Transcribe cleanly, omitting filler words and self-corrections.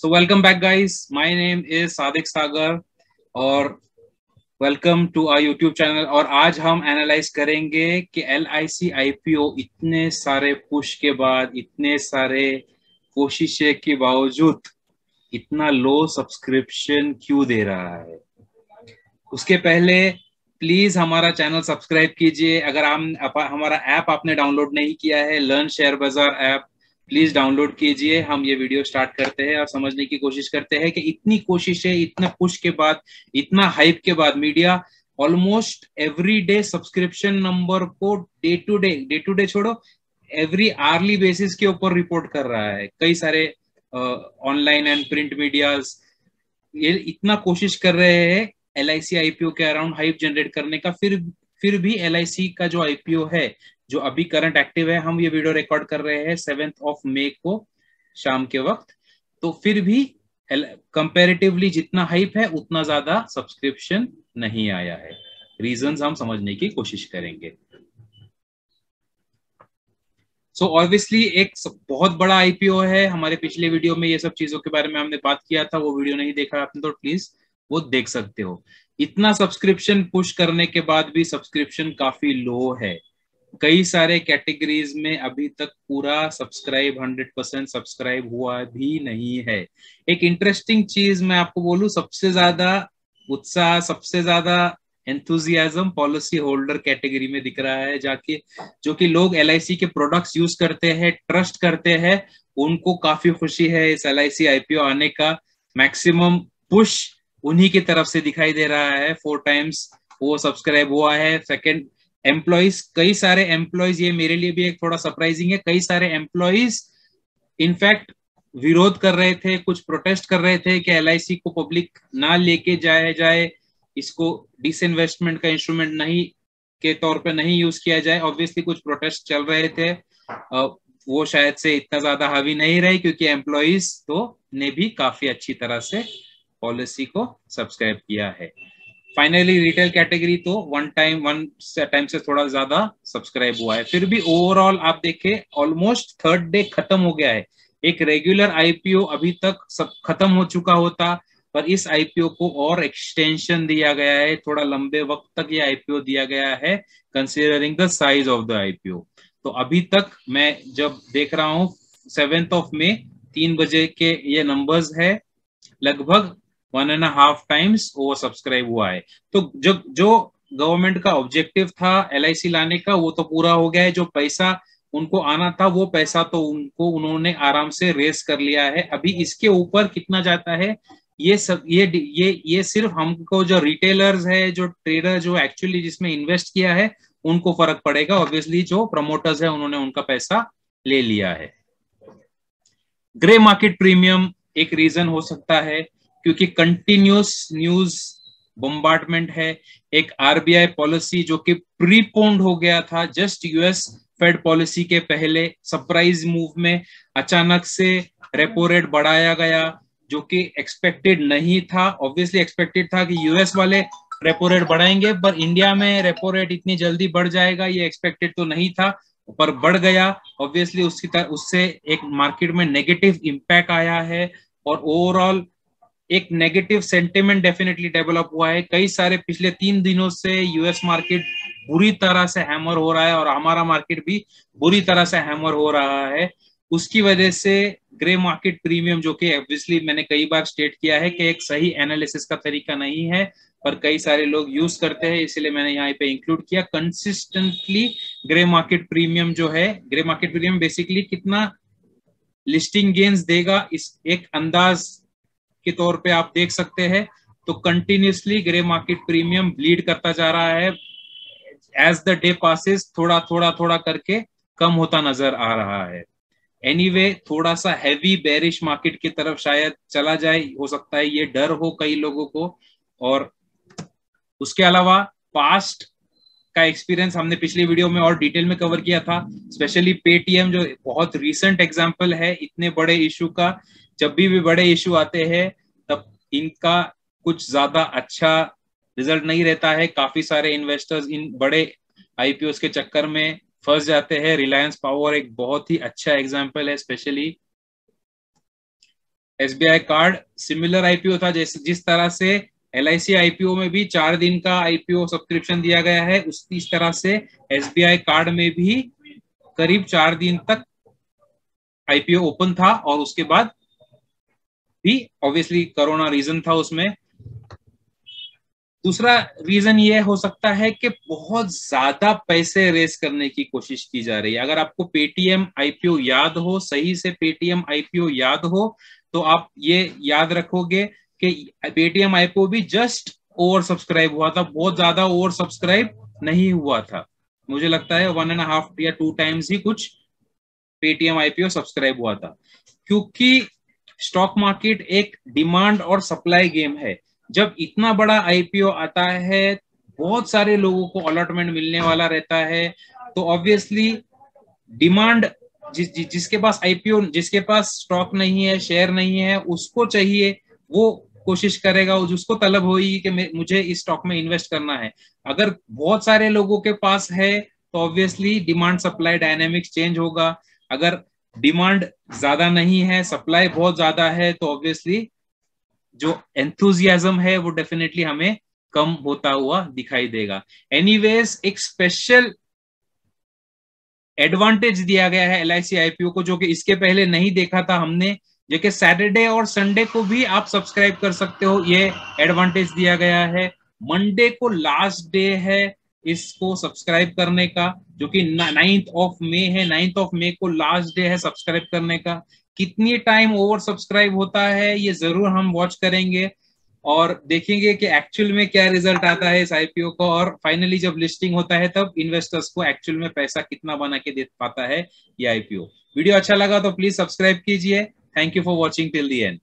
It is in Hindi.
So welcome back guys. My name is Sadik Sagar और welcome to our YouTube channel. और आज हम एनालाइज करेंगे कि LIC IPO इतने सारे पुश के बाद, इतने सारे कोशिशें के बावजूद इतना लो सब्सक्रिप्शन क्यों दे रहा है। उसके पहले प्लीज हमारा चैनल सब्सक्राइब कीजिए। अगर हमारा ऐप आपने डाउनलोड नहीं किया है, लर्न शेयर बाजार ऐप, प्लीज डाउनलोड कीजिए। हम ये वीडियो स्टार्ट करते हैं और समझने की कोशिश करते हैं कि इतनी कोशिशें, इतने पुश के बाद, इतना हाइप के बाद media almost every day subscription number को डे टू डे छोड़ो, एवरी आर्ली बेसिस के ऊपर रिपोर्ट कर रहा है। कई सारे ऑनलाइन एंड प्रिंट मीडियाज ये इतना कोशिश कर रहे हैं LIC IPO के अराउंड हाइप जनरेट करने का। फिर भी LIC का जो IPO है, जो अभी करंट एक्टिव है, हम ये वीडियो रिकॉर्ड कर रहे हैं 7 मई को शाम के वक्त, तो फिर भी कंपैरेटिवली जितना हाइप है उतना ज्यादा सब्सक्रिप्शन नहीं आया है। रीजंस हम समझने की कोशिश करेंगे। सो ऑब्वियसली एक बहुत बड़ा IPO है। हमारे पिछले वीडियो में ये सब चीजों के बारे में हमने बात किया था, वो वीडियो नहीं देखा आपने तो प्लीज वो देख सकते हो। इतना सब्सक्रिप्शन पुश करने के बाद भी सब्सक्रिप्शन काफी लो है। कई सारे कैटेगरीज में अभी तक पूरा 100% सब्सक्राइब हुआ भी नहीं है। एक इंटरेस्टिंग चीज मैं आपको बोलूं, सबसे ज्यादा उत्साह, सबसे ज्यादा एंथुजियाज्म पॉलिसी होल्डर कैटेगरी में दिख रहा है, जाके जो कि लोग LIC के प्रोडक्ट्स यूज करते हैं, ट्रस्ट करते हैं, उनको काफी खुशी है इस LIC IPO आने का। मैक्सिमम पुश उन्हीं की तरफ से दिखाई दे रहा है। 4 टाइम्स वो सब्सक्राइब हुआ है। सेकंड, एम्प्लॉइज, कई सारे एम्प्लॉइज, ये मेरे लिए भी एक थोड़ा सरप्राइजिंग है, कई सारे एम्प्लॉइज इनफैक्ट विरोध कर रहे थे, कुछ प्रोटेस्ट कर रहे थे कि LIC को पब्लिक ना लेके जाए, इसको डिसइन्वेस्टमेंट का इंस्ट्रूमेंट नहीं के तौर पे नहीं यूज किया जाए। ऑब्वियसली कुछ प्रोटेस्ट चल रहे थे, वो शायद से इतना ज्यादा हावी नहीं रहे क्योंकि एम्प्लॉइज तो ने भी काफी अच्छी तरह से पॉलिसी को सब्सक्राइब किया है। फाइनली रिटेल कैटेगरी तो वन टाइम से थोड़ा ज्यादा सब्सक्राइब हुआ है। फिर भी ओवरऑल आप देखें, ऑलमोस्ट थर्ड डे खत्म हो गया है। एक रेगुलर IPO अभी तक सब खत्म हो चुका होता, पर इस IPO को और एक्सटेंशन दिया गया है, थोड़ा लंबे वक्त तक ये IPO दिया गया है considering the size of the IPO। तो अभी तक मैं जब देख रहा हूं 7 मई 3 बजे के ये नंबर्स है, लगभग 1.5 टाइम्स ओवर सब्सक्राइब हुआ है। तो जो गवर्नमेंट का ऑब्जेक्टिव था LIC लाने का, वो तो पूरा हो गया है। जो पैसा उनको आना था, वो पैसा तो उन्होंने आराम से रेस कर लिया है। अभी इसके ऊपर कितना जाता है, ये सब ये सिर्फ हमको, जो रिटेलर्स है, जो ट्रेडर, जो एक्चुअली जिसमें इन्वेस्ट किया है, उनको फर्क पड़ेगा। ऑब्वियसली जो प्रमोटर्स है उन्होंने उनका पैसा ले लिया है। ग्रे मार्केट प्रीमियम एक रीजन हो सकता है, क्योंकि कंटिन्यूस न्यूज बम्बार्डमेंट है। एक RBI पॉलिसी जो कि प्रीपोन्ड हो गया था जस्ट US फेड पॉलिसी के पहले, सरप्राइज मूव में अचानक से रेपो रेट बढ़ाया गया, जो कि एक्सपेक्टेड नहीं था। ऑब्वियसली एक्सपेक्टेड था कि US वाले रेपो रेट बढ़ाएंगे, पर इंडिया में रेपो रेट इतनी जल्दी बढ़ जाएगा ये एक्सपेक्टेड तो नहीं था, पर बढ़ गया। ऑब्वियसली उससे एक मार्केट में नेगेटिव इंपैक्ट आया है और ओवरऑल एक नेगेटिव सेंटिमेंट डेफिनेटली डेवलप हुआ है। कई सारे पिछले 3 दिनों से US मार्केट बुरी तरह से हैमर हो रहा है और हमारा मार्केट भी बुरी तरह से हैमर हो रहा है। उसकी वजह से ग्रे मार्केट प्रीमियम, जो कि ऑब्वियसली मैंने कई बार स्टेट किया है कि एक सही एनालिसिस का तरीका नहीं है, पर कई सारे लोग यूज करते हैं, इसलिए मैंने यहाँ पे इंक्लूड किया। कंसिस्टेंटली ग्रे मार्केट प्रीमियम जो है, ग्रे मार्केट प्रीमियम बेसिकली कितना लिस्टिंग गेन्स देगा, इस एक अंदाज के तौर पे आप देख सकते हैं। तो continuously grey market premium bleed करता जा रहा है। एज द डे पासेस थोड़ा करके कम होता नजर आ रहा है। एनीवे, थोड़ा सा हैवी बेरिश मार्केट की तरफ शायद चला जाए, हो सकता है, ये डर हो कई लोगों को। और उसके अलावा पास्ट का एक्सपीरियंस हमने पिछली वीडियो में और डिटेल में कवर किया था, स्पेशली पेटीएम जो बहुत रीसेंट एग्जांपल है इतने बड़े इशू का। जब भी बड़े इशू आते हैं तब इनका कुछ ज्यादा अच्छा रिजल्ट नहीं रहता है। काफी सारे इन्वेस्टर्स इन बड़े IPOs के चक्कर में फंस जाते हैं। रिलायंस पावर एक बहुत ही अच्छा एग्जांपल है, specially SBI card similar IPO था, जैसे जिस तरह से LIC आईपीओ में भी 4 दिन का आईपीओ सब्सक्रिप्शन दिया गया है, इस तरह से SBI कार्ड में भी करीब 4 दिन तक आईपीओ ओपन था, और उसके बाद भी ऑब्वियसली कोरोना रीजन था उसमें। दूसरा रीजन ये हो सकता है कि बहुत ज्यादा पैसे रेस करने की कोशिश की जा रही है। अगर आपको पेटीएम आईपीओ याद हो, सही से पेटीएम आईपीओ याद हो, तो आप ये याद रखोगे कि पेटीएम आईपीओ भी जस्ट ओवर सब्सक्राइब हुआ था, बहुत ज्यादा ओवर सब्सक्राइब नहीं हुआ था। मुझे लगता है 1.5 या 2 टाइम्स ही कुछ पेटीएम आईपीओ सब्सक्राइब हुआ था, क्योंकि स्टॉक मार्केट एक डिमांड और सप्लाई गेम है। जब इतना बड़ा आईपीओ आता है, बहुत सारे लोगों को अलॉटमेंट मिलने वाला रहता है, तो ऑब्वियसली डिमांड जिसके पास आईपीओ, जिसके पास स्टॉक नहीं है, शेयर नहीं है, उसको चाहिए, वो कोशिश करेगा, जिसको तलब होगी कि मुझे इस स्टॉक में इन्वेस्ट करना है। अगर बहुत सारे लोगों के पास है तो obviously demand supply dynamics change होगा। अगर डिमांड ज्यादा नहीं है, सप्लाई बहुत ज्यादा है, तो ऑब्वियसली जो एंथुजियाज्म है वो डेफिनेटली हमें कम होता हुआ दिखाई देगा। एनीवेज, एक स्पेशल एडवांटेज दिया गया है LIC आईपीओ को, जो कि इसके पहले नहीं देखा था हमने, जो कि सैटरडे और संडे को भी आप सब्सक्राइब कर सकते हो, ये एडवांटेज दिया गया है। मंडे को लास्ट डे है इसको सब्सक्राइब करने का, जो कि 9th of May है। 9th of May को लास्ट डे है सब्सक्राइब करने का। कितनी टाइम ओवर सब्सक्राइब होता है ये जरूर हम वॉच करेंगे, और देखेंगे कि एक्चुअल में क्या रिजल्ट आता है इस आईपीओ को, और फाइनली जब लिस्टिंग होता है तब इन्वेस्टर्स को एक्चुअल में पैसा कितना बना के दे पाता है ये आईपीओ। वीडियो अच्छा लगा तो प्लीज सब्सक्राइब कीजिए। Thank you for watching till the end.